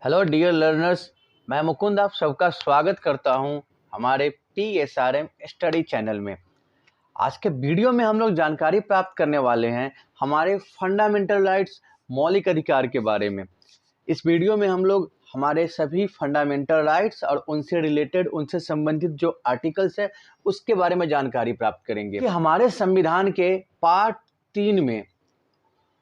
Hello dear learners, मैं मुकुंद आप सबका स्वागत करता हूं हमारे PSRM स्टडी चैनल में। आज के वीडियो में हम लोग जानकारी प्राप्त करने वाले हैं हमारे फंडामेंटल राइट्स मौलिक अधिकार के बारे में। इस वीडियो में हम लोग हमारे सभी फंडामेंटल राइट्स और उनसे रिलेटेड उनसे संबंधित जो आर्टिकल्स है उसके बारे में जानकारी प्राप्त करेंगे कि हमारे संविधान के पार्ट 3 में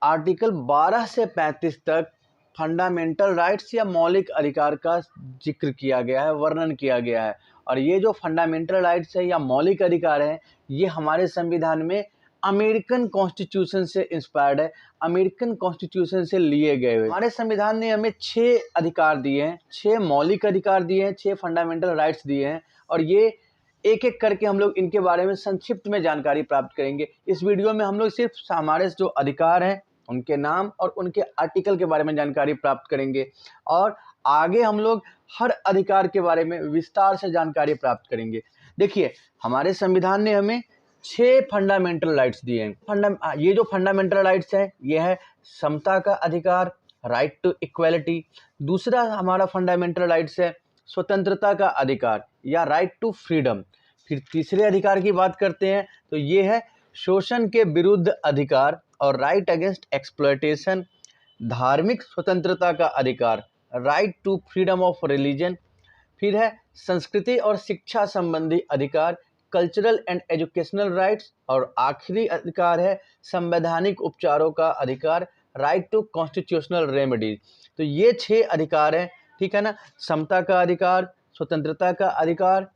आर्टिकल 12 से 35 तक फंडामेंटल राइट्स या मौलिक अधिकार का जिक्र किया गया है, वर्णन किया गया है। और ये जो फंडामेंटल राइट्स है या मौलिक अधिकार हैं, ये हमारे संविधान में अमेरिकन कॉन्स्टिट्यूशन से इंस्पायर्ड है, अमेरिकन कॉन्स्टिट्यूशन से लिए गए हुए। हमारे संविधान ने हमें 6 अधिकार दिए हैं, 6 मौलिक अधिकार दिए हैं, 6 फंडामेंटल राइट्स दिए हैं। और ये एक एक करके हम लोग इनके बारे में संक्षिप्त में जानकारी प्राप्त करेंगे। इस वीडियो में हम लोग सिर्फ हमारे जो अधिकार हैं उनके नाम और उनके आर्टिकल के बारे में जानकारी प्राप्त करेंगे और आगे हम लोग हर अधिकार के बारे में विस्तार से जानकारी प्राप्त करेंगे। देखिए, हमारे संविधान ने हमें 6 फंडामेंटल राइट्स दिए हैं। ये जो फंडामेंटल राइट्स हैं, ये है समता का अधिकार, राइट टू इक्वलिटी। दूसरा हमारा फंडामेंटल राइट्स है स्वतंत्रता का अधिकार या राइट टू फ्रीडम। फिर तीसरे अधिकार की बात करते हैं तो ये है शोषण के विरुद्ध अधिकार और राइट अगेंस्ट एक्सप्लॉयटेशन। धार्मिक स्वतंत्रता का अधिकार, right to freedom of religion. फिर है संस्कृति और शिक्षा संबंधी अधिकार, कल्चरल एंड एजुकेशनल राइट्स। और आखिरी अधिकार है संवैधानिक उपचारों का अधिकार, राइट टू कॉन्स्टिट्यूशनल रेमेडीज। तो ये 6 अधिकार हैं, ठीक है ना। समता का अधिकार, स्वतंत्रता का अधिकार,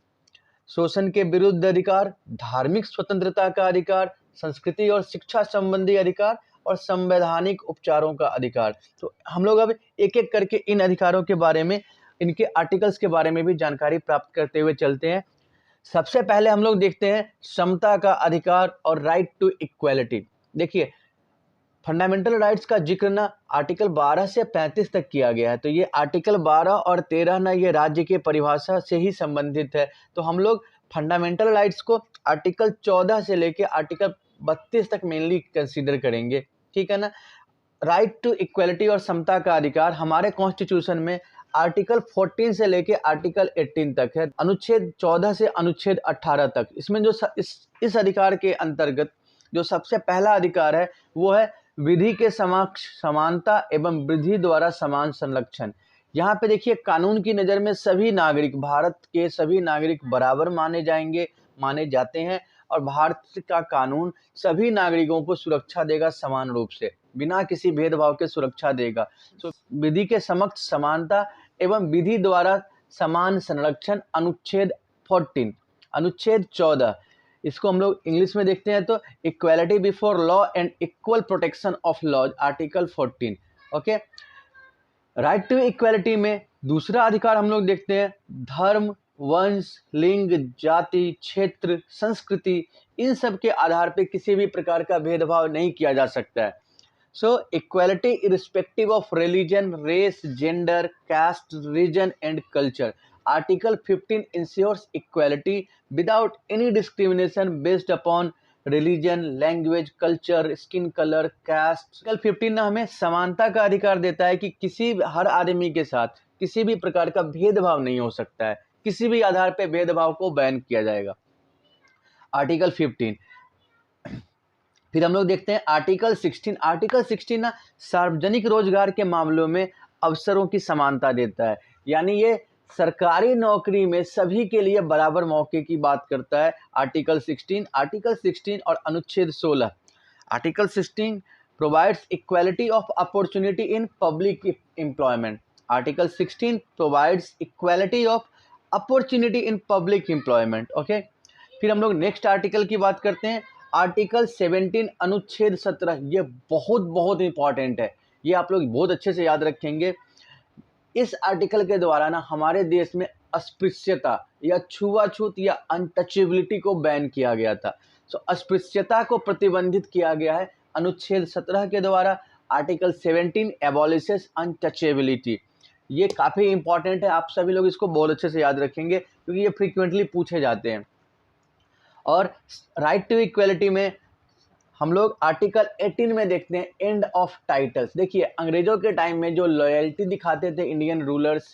शोषण के विरुद्ध अधिकार, धार्मिक स्वतंत्रता का अधिकार, संस्कृति और शिक्षा संबंधी अधिकार और संवैधानिक उपचारों का अधिकार। तो हम लोग अब एक एक करके इन अधिकारों के बारे में, इनके आर्टिकल्स के बारे में भी जानकारी प्राप्त करते हुए चलते हैं। सबसे पहले हम लोग देखते हैं समता का अधिकार और राइट टू इक्वलिटी। देखिए, फंडामेंटल राइट्स का जिक्र ना आर्टिकल 12 से 35 तक किया गया है। तो ये आर्टिकल 12 और 13 ना ये राज्य की परिभाषा से ही संबंधित है। तो हम लोग फंडामेंटल राइट्स को आर्टिकल 14 से लेके आर्टिकल 32 तक मेनली कंसीडर करेंगे, ठीक है ना। राइट टू इक्वलिटी और समता का अधिकार हमारे कॉन्स्टिट्यूशन में आर्टिकल 14 से लेके आर्टिकल 18 तक है, अनुच्छेद 14 से अनुच्छेद 18 तक। इसमें जो इस अधिकार के अंतर्गत जो सबसे पहला अधिकार है वो है विधि के समक्ष समानता एवं विधि द्वारा समान संरक्षण। यहाँ पे देखिए, कानून की नज़र में सभी नागरिक, भारत के सभी नागरिक बराबर माने जाते हैं और भारत का कानून सभी नागरिकों को सुरक्षा देगा, समान रूप से बिना किसी भेदभाव के सुरक्षा देगा। तो विधि के समक्ष समानता एवं विधि द्वारा समान संरक्षण, अनुच्छेद 14, अनुच्छेद 14, इसको हम लोग इंग्लिश में देखते हैं तो equality before law and equal protection of laws, article 14। Okay, right to equality में दूसरा अधिकार हम लोग देखते हैं धर्म, वंश, लिंग, जाति, क्षेत्र, संस्कृति, इन सब के आधार पर किसी भी प्रकार का भेदभाव नहीं किया जा सकता है। So equality irrespective of religion, race, gender, caste, region and culture. Article 15 ensures equality without any discrimination based upon religion, language, culture, skin color, caste। Article 15 ना हमें समानता का अधिकार देता है कि हर आदमी के साथ किसी भी प्रकार का भेदभाव नहीं हो सकता है, किसी भी आधार पर भेदभाव को बैन किया जाएगा, आर्टिकल 15। फिर हम लोग देखते हैं आर्टिकल 16। आर्टिकल 16 ना सार्वजनिक रोजगार के मामलों में अवसरों की समानता देता है, यानी ये सरकारी नौकरी में सभी के लिए बराबर मौके की बात करता है, आर्टिकल 16। आर्टिकल 16 और अनुच्छेद 16। Article 16 provides equality of opportunity in public employment. Article 16 provides equality of opportunity in public employment. Okay, फिर हम लोग नेक्स्ट आर्टिकल की बात करते हैं, आर्टिकल 17 अनुच्छेद 17। ये बहुत इंपॉर्टेंट है, ये आप लोग बहुत अच्छे से याद रखेंगे। इस आर्टिकल के द्वारा ना हमारे देश में अस्पृश्यता या छुआछूत या अनटचेबिलिटी को बैन किया गया था। सो अस्पृश्यता को प्रतिबंधित किया गया है अनुच्छेद 17 के द्वारा। Article 17 abolishes untouchability. ये काफ़ी इंपॉर्टेंट है, आप सभी लोग इसको बहुत अच्छे से याद रखेंगे क्योंकि ये फ्रीक्वेंटली पूछे जाते हैं। और राइट टू इक्वलिटी में हम लोग आर्टिकल 18 में देखते हैं एंड ऑफ टाइटल्स। देखिए अंग्रेजों के टाइम में जो लॉयल्टी दिखाते थे इंडियन रूलर्स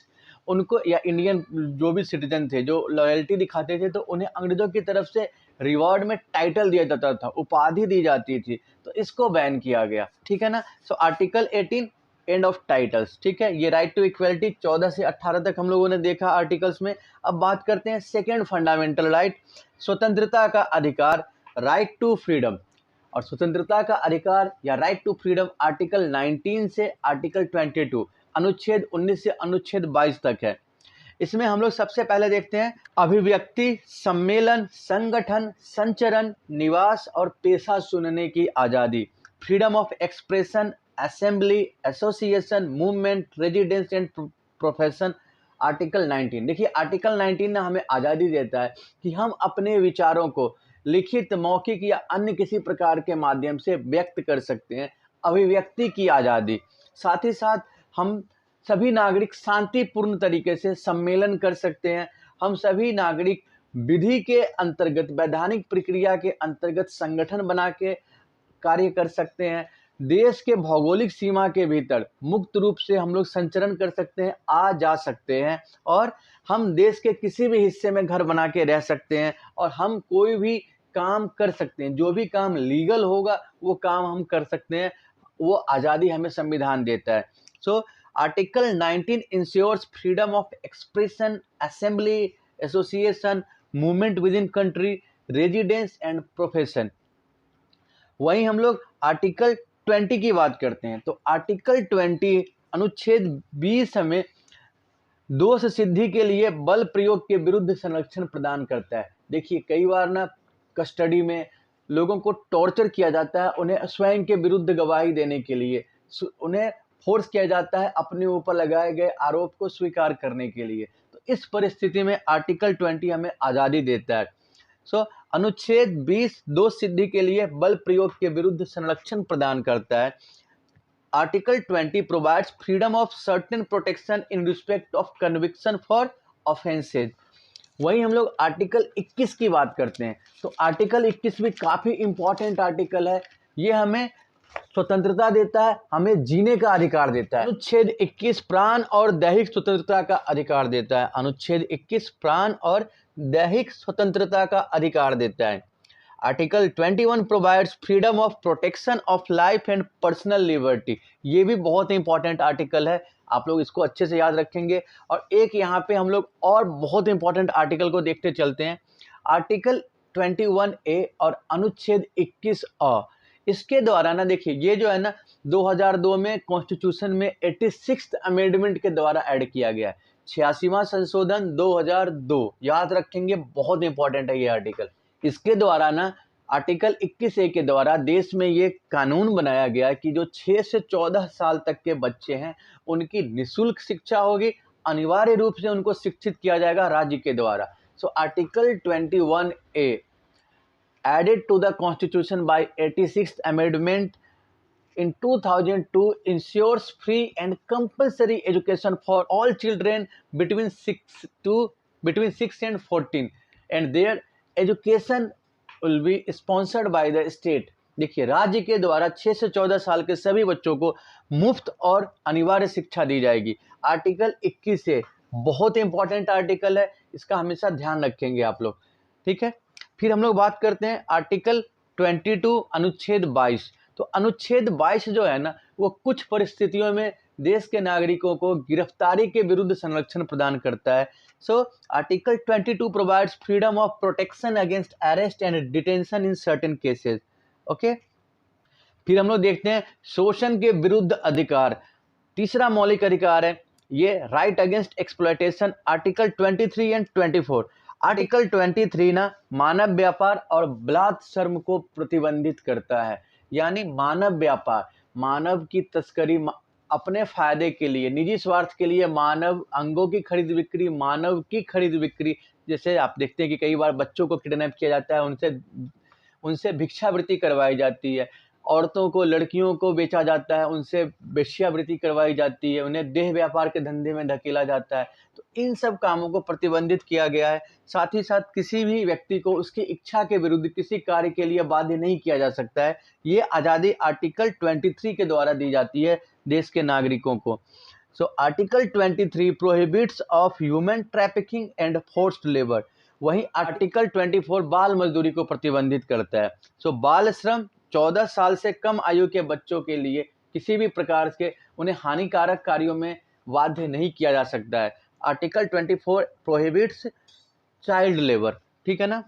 उनको, या इंडियन जो भी सिटीजन थे जो लॉयल्टी दिखाते थे, तो उन्हें अंग्रेजों की तरफ से रिवॉर्ड में टाइटल दिया जाता था, उपाधि दी जाती थी, तो इसको बैन किया गया। ठीक है ना। So article 18 end of titles. ठीक है, ये राइट टू इक्वलिटी 14 से 18 तक हम लोगों ने देखा आर्टिकल्स में। अब बात करते हैं सेकेंड फंडामेंटल राइट, स्वतंत्रता का अधिकार, राइट टू फ्रीडम। और स्वतंत्रता का अधिकार या राइट टू फ्रीडम आर्टिकल 19 से आर्टिकल 22, अनुच्छेद 19 से अनुच्छेद 22 तक है। इसमें हम लोग सबसे पहले देखते हैं अभिव्यक्ति, सम्मेलन, संगठन, संचरण, निवास और पेशा चुनने की आज़ादी, freedom of expression, assembly, association, movement, residence and profession, article 19। देखिए आर्टिकल 19 ना हमें आज़ादी देता है कि हम अपने विचारों को लिखित, मौखिक या अन्य किसी प्रकार के माध्यम से व्यक्त कर सकते हैं, अभिव्यक्ति की आज़ादी। साथ ही साथ हम सभी नागरिक शांतिपूर्ण तरीके से सम्मेलन कर सकते हैं। हम सभी नागरिक विधि के अंतर्गत, वैधानिक प्रक्रिया के अंतर्गत संगठन बना के कार्य कर सकते हैं। देश के भौगोलिक सीमा के भीतर मुक्त रूप से हम लोग संचरण कर सकते हैं, आ जा सकते हैं, और हम देश के किसी भी हिस्से में घर बना के रह सकते हैं, और हम कोई भी काम कर सकते हैं। जो भी काम लीगल होगा वो काम हम कर सकते हैं, वो आज़ादी हमें संविधान देता है। So article 19 ensures freedom of expression, assembly, association, movement within country, residence and profession. वहीं हम लोग आर्टिकल 20 की बात करते हैं, तो आर्टिकल 20 अनुच्छेद 20 हमें दोष सिद्धि के लिए बल प्रयोग के विरुद्ध संरक्षण प्रदान करता है। देखिए कई बार ना कस्टडी में लोगों को टॉर्चर किया जाता है, उन्हें स्वयं के विरुद्ध गवाही देने के लिए, उन्हें फोर्स किया जाता है अपने ऊपर लगाए गए आरोप को स्वीकार करने के लिए। तो इस परिस्थिति में आर्टिकल 20 हमें आज़ादी देता है। सो अनुच्छेद 20 दोष सिद्धि के लिए बल प्रयोग के विरुद्ध संरक्षण प्रदान करता है। Article 20 provides freedom of certain protection in respect of conviction for offences. वहीं हम लोग आर्टिकल 21 की बात करते हैं, तो आर्टिकल 21 भी काफ़ी इंपॉर्टेंट आर्टिकल है। ये हमें स्वतंत्रता देता है, हमें जीने का अधिकार देता है। अनुच्छेद 21 प्राण और दैहिक स्वतंत्रता का अधिकार देता है। अनुच्छेद 21 प्राण और दैहिक स्वतंत्रता का अधिकार देता है। Article 21 provides freedom of protection of life and personal liberty. ये भी बहुत इंपॉर्टेंट आर्टिकल है, आप लोग इसको अच्छे से याद रखेंगे। और एक यहाँ पे हम लोग और बहुत इंपॉर्टेंट आर्टिकल को देखते चलते हैं, आर्टिकल 21A और अनुच्छेद 21A। इसके द्वारा ना देखिए ये जो है ना 2002 में कॉन्स्टिट्यूशन में 86th अमेंडमेंट के द्वारा ऐड किया गया है। 86वां संशोधन 2002, याद रखेंगे, बहुत इंपॉर्टेंट है ये आर्टिकल। इसके द्वारा ना आर्टिकल 21A के द्वारा देश में ये कानून बनाया गया कि जो 6 से 14 साल तक के बच्चे हैं उनकी निःशुल्क शिक्षा होगी, अनिवार्य रूप से उनको शिक्षित किया जाएगा राज्य के द्वारा। So article 21A added to the constitution by 86th amendment in 2002 ensures free and compulsory education for all children between 6 and 14 and their education will be sponsored by the state। देखिए राज्य के द्वारा 6 से 14 साल के सभी बच्चों को मुफ्त और अनिवार्य शिक्षा दी जाएगी। आर्टिकल 21 से बहुत इंपॉर्टेंट आर्टिकल है, इसका हमेशा ध्यान रखेंगे आप लोग। ठीक है, फिर हम लोग बात करते हैं आर्टिकल 22 अनुच्छेद 22। तो अनुच्छेद 22 जो है ना वो कुछ परिस्थितियों में देश के नागरिकों को गिरफ्तारी के विरुद्ध संरक्षण प्रदान करता है। So article 22 provides freedom of protection against arrest and detention in certain cases. Okay, फिर हम लोग देखते हैं शोषण के विरुद्ध अधिकार, तीसरा मौलिक अधिकार है ये right against exploitation, article 23 and 24। Article 23 ना मानव व्यापार और बलात्सर्म को प्रतिबंधित करता है, यानी मानव व्यापार, मानव की तस्करी अपने फायदे के लिए, निजी स्वार्थ के लिए, मानव अंगों की खरीद बिक्री, मानव की खरीद बिक्री। जैसे आप देखते हैं कि कई बार बच्चों को किडनैप किया जाता है, उनसे भिक्षावृत्ति करवाई जाती है, औरतों को, लड़कियों को बेचा जाता है, उनसे वेश्यावृत्ति करवाई जाती है, उन्हें देह व्यापार के धंधे में धकेला जाता है। तो इन सब कामों को प्रतिबंधित किया गया है। साथ ही साथ किसी भी व्यक्ति को उसकी इच्छा के विरुद्ध किसी कार्य के लिए बाध्य नहीं किया जा सकता है। ये आज़ादी आर्टिकल 23 के द्वारा दी जाती है देश के नागरिकों को। So article 23 prohibits of human trafficking and forced labour. वहीं आर्टिकल 24 बाल मजदूरी को प्रतिबंधित करता है। सो बाल श्रम 14 साल से कम आयु के बच्चों के लिए किसी भी प्रकार के उन्हें हानिकारक कार्यों में बाध्य नहीं किया जा सकता है। आर्टिकल 24 प्रोहिबिट्स चाइल्ड लेबर, ठीक है ना।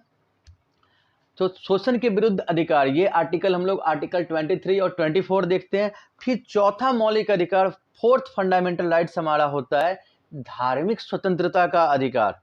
तो शोषण के विरुद्ध अधिकार, ये आर्टिकल हम लोग आर्टिकल 23 और 24 देखते हैं। फिर चौथा मौलिक अधिकार, फोर्थ फंडामेंटल राइट्स हमारा होता है धार्मिक स्वतंत्रता का अधिकार,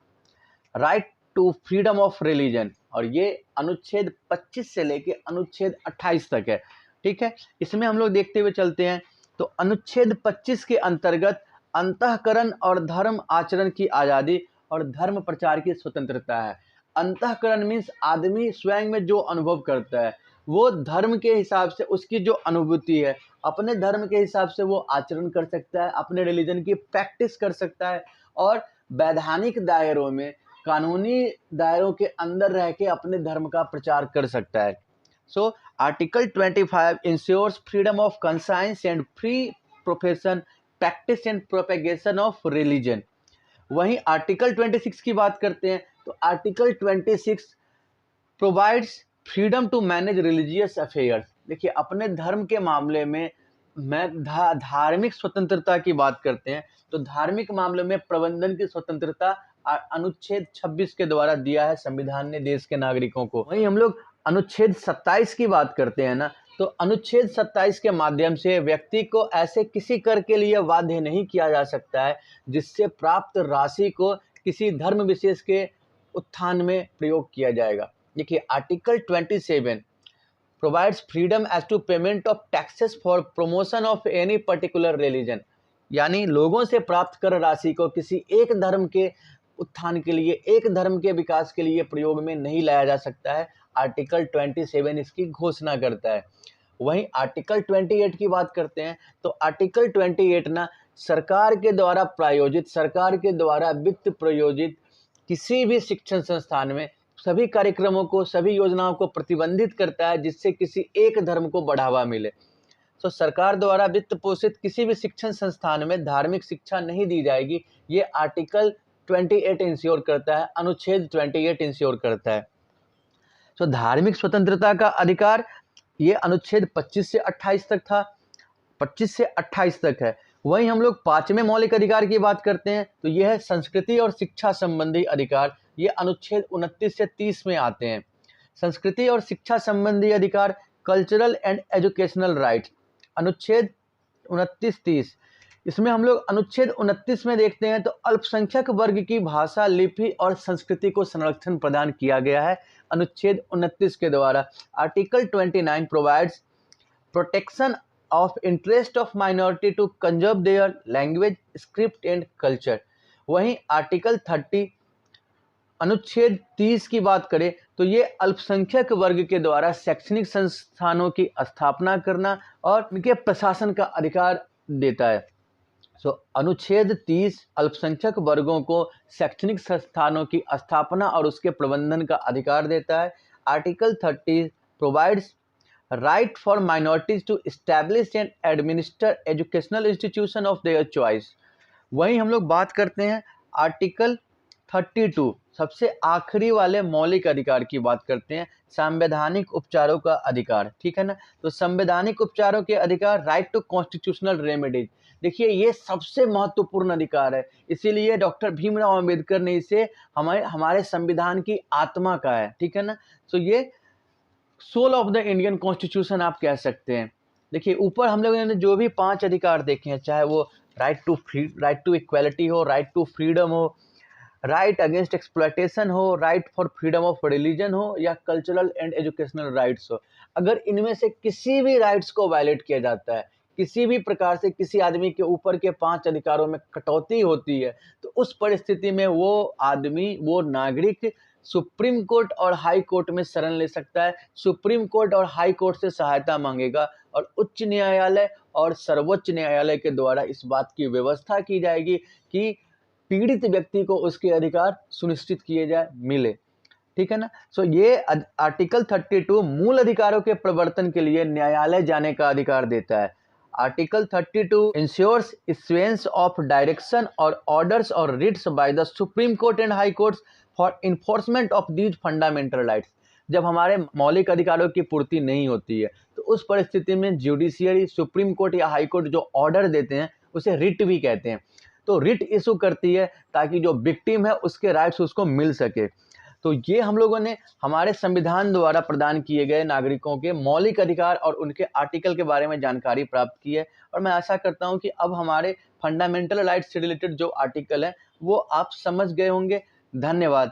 right to freedom of religion, और ये अनुच्छेद 25 से लेके अनुच्छेद 28 तक है, ठीक है। इसमें हम लोग देखते हुए चलते हैं। तो अनुच्छेद 25 के अंतर्गत अंतःकरण और धर्म आचरण की आज़ादी और धर्म प्रचार की स्वतंत्रता है। अंतःकरण मीन्स आदमी स्वयं में जो अनुभव करता है, वो धर्म के हिसाब से उसकी जो अनुभूति है, अपने धर्म के हिसाब से वो आचरण कर सकता है, अपने रिलीजन की प्रैक्टिस कर सकता है, और वैधानिक दायरों में, कानूनी दायरों के अंदर रह के अपने धर्म का प्रचार कर सकता है। So article 25 ensures freedom of conscience and free profession, practice and propagation of religion. वहीं आर्टिकल 26 की बात करते हैं तो article 26 provides freedom to manage religious affairs. देखिए, अपने धर्म के मामले में धार्मिक स्वतंत्रता की बात करते हैं तो धार्मिक मामले में प्रबंधन की स्वतंत्रता अनुच्छेद 26 के द्वारा दिया है संविधान ने देश के नागरिकों को। वहीं हम लोग अनुच्छेद 27 की बात करते हैं ना, तो अनुच्छेद 27 के माध्यम से व्यक्ति को ऐसे किसी कर के लिए बाध्य नहीं किया जा सकता है जिससे प्राप्त राशि को किसी धर्म विशेष के उत्थान में प्रयोग किया जाएगा। देखिए, article 27 provides freedom as to payment of taxes for promotion of any particular religion, यानी लोगों से प्राप्त कर राशि को किसी एक धर्म के उत्थान के लिए, एक धर्म के विकास के लिए प्रयोग में नहीं लाया जा सकता है। आर्टिकल 27 इसकी घोषणा करता है। वहीं आर्टिकल 28 की बात करते हैं तो आर्टिकल 28 ना सरकार के द्वारा प्रायोजित, सरकार के द्वारा वित्त प्रायोजित किसी भी शिक्षण संस्थान में सभी कार्यक्रमों को, सभी योजनाओं को प्रतिबंधित करता है जिससे किसी एक धर्म को बढ़ावा मिले। तो सरकार द्वारा वित्त पोषित किसी भी शिक्षण संस्थान में धार्मिक शिक्षा नहीं दी जाएगी, ये आर्टिकल 28 इंश्योर करता है, अनुच्छेद 28 इंश्योर करता है। तो धार्मिक स्वतंत्रता का अधिकार ये अनुच्छेद 25 से 28 तक था, 25 से 28 तक है। वहीं हम लोग पांचवें मौलिक अधिकार की बात करते हैं तो यह है संस्कृति और शिक्षा संबंधी अधिकार, ये अनुच्छेद 29 से 30 में आते हैं। संस्कृति और शिक्षा संबंधी अधिकार, कल्चरल एंड एजुकेशनल राइट्स, अनुच्छेद 29-30। इसमें हम लोग अनुच्छेद 29 में देखते हैं तो अल्पसंख्यक वर्ग की भाषा, लिपि और संस्कृति को संरक्षण प्रदान किया गया है अनुच्छेद 29 के द्वारा। Article 29 provides protection of interest of minority to conserve their language, script and culture. वहीं आर्टिकल 30 अनुच्छेद 30 की बात करें तो ये अल्पसंख्यक वर्ग के द्वारा शैक्षणिक संस्थानों की स्थापना करना और उनके प्रशासन का अधिकार देता है। अनुच्छेद 30 अल्पसंख्यक वर्गों को शैक्षणिक संस्थानों की स्थापना और उसके प्रबंधन का अधिकार देता है। Article 30 provides right for minorities to establish and administer educational institution of their choice. वहीं हम लोग बात करते हैं आर्टिकल 32 सबसे आखिरी वाले मौलिक अधिकार की बात करते हैं, संवैधानिक उपचारों का अधिकार, ठीक है ना। तो संवैधानिक उपचारों के अधिकार, राइट टू कॉन्स्टिट्यूशनल रेमेडीज। देखिए, ये सबसे महत्वपूर्ण अधिकार है, इसीलिए डॉक्टर भीमराव अंबेडकर ने इसे हमारे संविधान की आत्मा का है, ठीक है ना। तो ये soul of the Indian constitution आप कह सकते हैं। देखिए, ऊपर हम लोगों ने जो भी 5 अधिकार देखे हैं, चाहे वो राइट टू इक्वालिटी हो, राइट टू फ्रीडम हो, राइट अगेंस्ट एक्सप्लॉयटेशन हो, right for freedom of religion हो, या कल्चरल एंड एजुकेशनल राइट्स हो, अगर इनमें से किसी भी राइट्स को वायलेट किया जाता है, किसी भी प्रकार से किसी आदमी के ऊपर के 5 अधिकारों में कटौती होती है, तो उस परिस्थिति में वो आदमी, वो नागरिक सुप्रीम कोर्ट और हाई कोर्ट में शरण ले सकता है, सुप्रीम कोर्ट और हाई कोर्ट से सहायता मांगेगा और उच्च न्यायालय और सर्वोच्च न्यायालय के द्वारा इस बात की व्यवस्था की जाएगी कि पीड़ित व्यक्ति को उसके अधिकार सुनिश्चित किए जाए, मिले। ठीक है ना। सो ये आर्टिकल 32 मूल अधिकारों के प्रवर्तन के लिए न्यायालय जाने का अधिकार देता है। Article 32 ensures issuance of direction और ऑर्डर्स और writs by the Supreme Court and high courts for enforcement of these fundamental rights. जब हमारे मौलिक अधिकारों की पूर्ति नहीं होती है तो उस परिस्थिति में जुडिशियरी, सुप्रीम कोर्ट या हाई कोर्ट जो ऑर्डर देते हैं उसे रिट भी कहते हैं, तो रिट इशू करती है ताकि जो विक्टिम है उसके राइट्स उसको मिल सके। तो ये हम लोगों ने हमारे संविधान द्वारा प्रदान किए गए नागरिकों के मौलिक अधिकार और उनके आर्टिकल के बारे में जानकारी प्राप्त की है, और मैं आशा करता हूं कि अब हमारे फंडामेंटल राइट्स से रिलेटेड जो आर्टिकल है वो आप समझ गए होंगे। धन्यवाद।